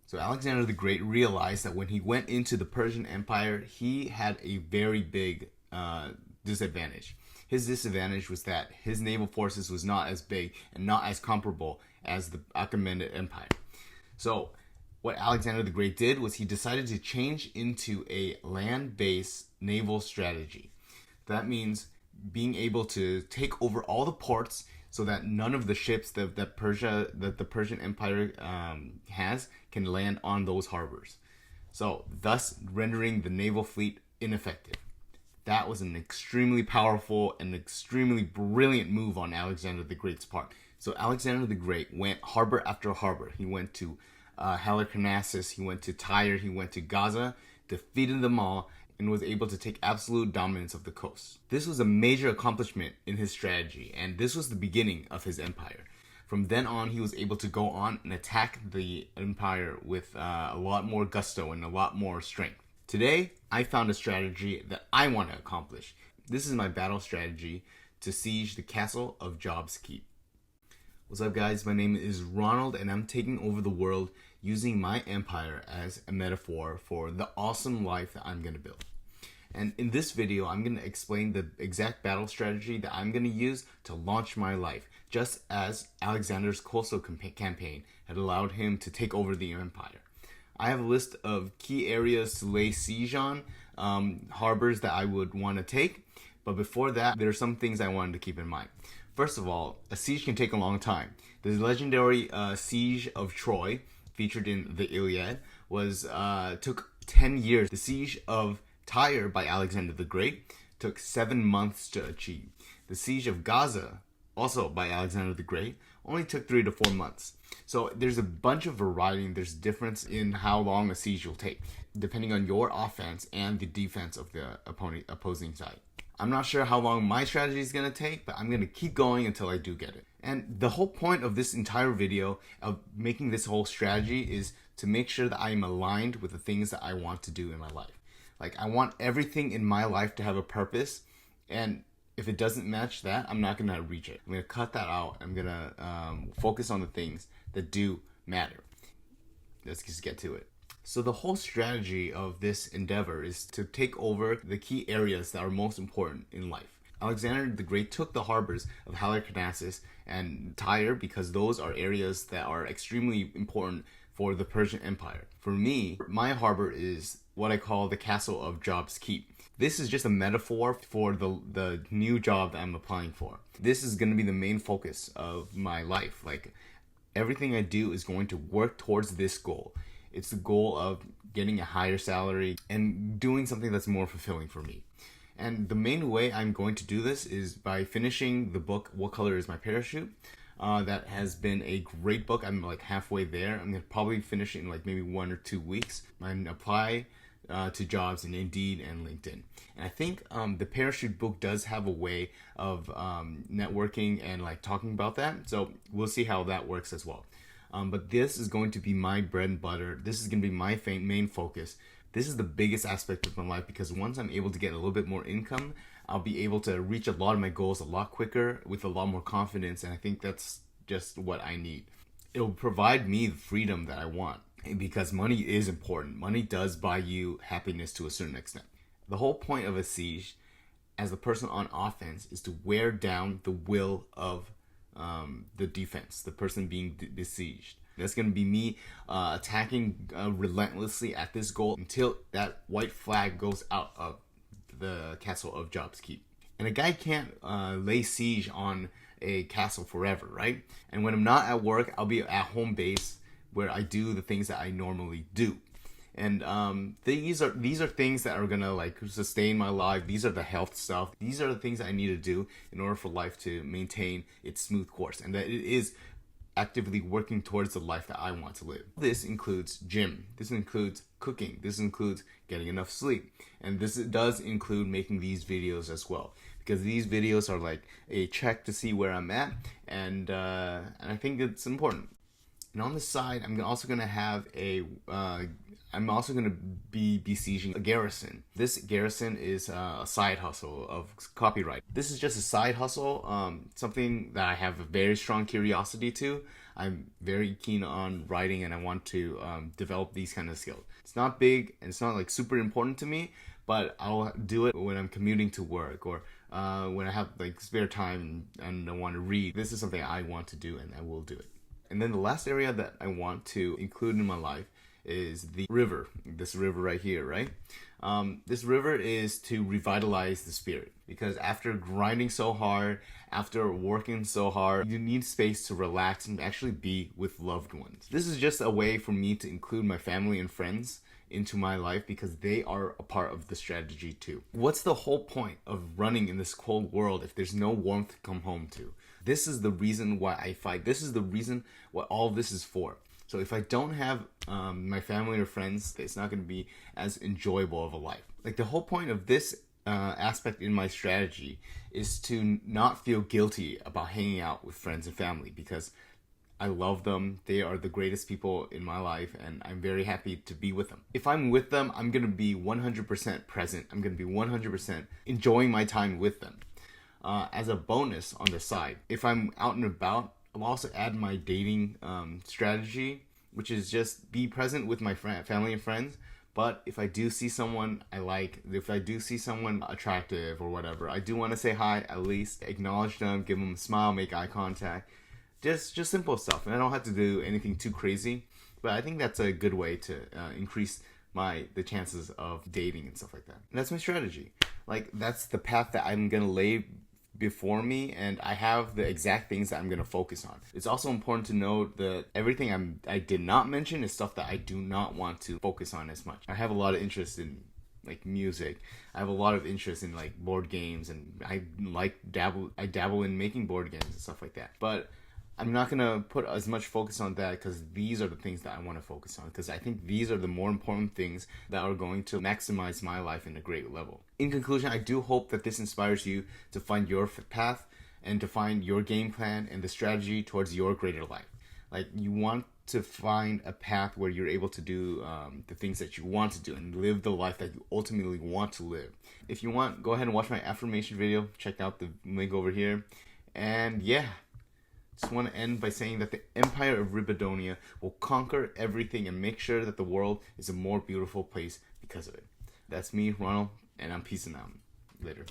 So Alexander the Great realized that when he went into the Persian Empire, he had a very big disadvantage. His disadvantage was that his naval forces was not as big and not as comparable as the Achaemenid Empire. So what Alexander the Great did was he decided to change into a land-based naval strategy. That means being able to take over all the ports so that none of the ships that the Persian Empire has can land on those harbors. So thus rendering the naval fleet ineffective. That was an extremely powerful and extremely brilliant move on Alexander the Great's part. So Alexander the Great went harbor after harbor. He went to Halicarnassus, he went to Tyre, he went to Gaza, defeated them all, and was able to take absolute dominance of the coast. This was a major accomplishment in his strategy, and this was the beginning of his empire. From then on, he was able to go on and attack the empire with a lot more gusto and a lot more strength. Today, I found a strategy that I want to accomplish. This is my battle strategy to siege the castle of Job's Keep. What's up, guys? My name is Ronald, and I'm taking over the world using my empire as a metaphor for the awesome life that I'm going to build. And in this video, I'm going to explain the exact battle strategy that I'm going to use to launch my life, just as Alexander's coastal campaign had allowed him to take over the empire. I have a list of key areas to lay siege on, harbors that I would want to take. But before that, there are some things I wanted to keep in mind. First of all, a siege can take a long time. The legendary siege of Troy, featured in the Iliad, took 10 years. The siege of Tyre by Alexander the Great took 7 months to achieve. The siege of Gaza, also by Alexander the Great, only took 3 to 4 months. So there's a bunch of variety, and there's difference in how long a siege will take, depending on your offense and the defense of the opposing side. I'm not sure how long my strategy is going to take, but I'm going to keep going until I do get it. And the whole point of this entire video, of making this whole strategy, is to make sure that I am aligned with the things that I want to do in my life. Like, I want everything in my life to have a purpose, and if it doesn't match that, I'm not going to reach it. I'm going to cut that out. I'm going to focus on the things that do matter. Let's just get to it. So the whole strategy of this endeavor is to take over the key areas that are most important in life. Alexander the Great took the harbors of Halicarnassus and Tyre because those are areas that are extremely important for the Persian Empire. For me, my harbor is what I call the castle of Job's Keep. This is just a metaphor for the new job that I'm applying for. This is going to be the main focus of my life. Like, everything I do is going to work towards this goal. It's the goal of getting a higher salary and doing something that's more fulfilling for me. And the main way I'm going to do this is by finishing the book, What Color is My Parachute? That has been a great book. I'm like halfway there. I'm going to probably finish it in like maybe 1 or 2 weeks. I'm going to apply to jobs in Indeed and LinkedIn. And I think the Parachute book does have a way of networking and like talking about that. So we'll see how that works as well. But this is going to be my bread and butter. This is going to be my main focus. This is the biggest aspect of my life, because once I'm able to get a little bit more income, I'll be able to reach a lot of my goals a lot quicker with a lot more confidence. And I think that's just what I need. It'll provide me the freedom that I want, because money is important. Money does buy you happiness to a certain extent. The whole point of a siege, as the person on offense, is to wear down the will of the defense, the person being besieged. That's going to be me attacking relentlessly at this goal until that white flag goes out of the castle of Job's Keep. And a guy can't lay siege on a castle forever, right? And when I'm not at work, I'll be at home base where I do the things that I normally do. And these are things that are gonna like sustain my life. These are the health stuff. These are the things that I need to do in order for life to maintain its smooth course, and that it is actively working towards the life that I want to live. This includes gym. This includes cooking. This includes getting enough sleep. And this does include making these videos as well, because these videos are like a check to see where I'm at, and I think it's important. And on the side, I'm also going to have I'm also going to be besieging a garrison. This garrison is a side hustle of copyright. This is just a side hustle, something that I have a very strong curiosity to. I'm very keen on writing, and I want to develop these kind of skills. It's not big and it's not like super important to me, but I'll do it when I'm commuting to work, or when I have like spare time and I want to read. This is something I want to do, and I will do it. And then the last area that I want to include in my life is the river. This river right here, right? This river is to revitalize the spirit, because after grinding so hard, after working so hard, you need space to relax and actually be with loved ones. This is just a way for me to include my family and friends into my life, because they are a part of the strategy too. What's the whole point of running in this cold world if there's no warmth to come home to? This is the reason why I fight. This is the reason what all this is for. So if I don't have my family or friends, it's not going to be as enjoyable of a life. Like, the whole point of this aspect in my strategy is to not feel guilty about hanging out with friends and family, because I love them. They are the greatest people in my life, and I'm very happy to be with them. If I'm with them, I'm going to be 100% present. I'm going to be 100% enjoying my time with them. As a bonus on the side, if I'm out and about, I'll also add my dating strategy, which is just be present with my family and friends. But if I do see someone I like, if I do see someone attractive or whatever, I do want to say hi, at least acknowledge them, give them a smile, make eye contact. Just simple stuff. And I don't have to do anything too crazy, but I think that's a good way to increase the chances of dating and stuff like that. And that's my strategy. Like, that's the path that I'm gonna lay before me, and I have the exact things that I'm going to focus on. It's also important to note that everything I did not mention is stuff that I do not want to focus on as much. I have a lot of interest in like music. I have a lot of interest in like board games, and I dabble in making board games and stuff like that. But I'm not going to put as much focus on that, because these are the things that I want to focus on, because I think these are the more important things that are going to maximize my life in a great level. In conclusion, I do hope that this inspires you to find your path and to find your game plan and the strategy towards your greater life. Like, you want to find a path where you're able to do the things that you want to do and live the life that you ultimately want to live. If you want, go ahead and watch my affirmation video. Check out the link over here. And yeah, just want to end by saying that the Empire of Ribadonia will conquer everything and make sure that the world is a more beautiful place because of it. That's me, Ronald, and I'm peacing out. Later.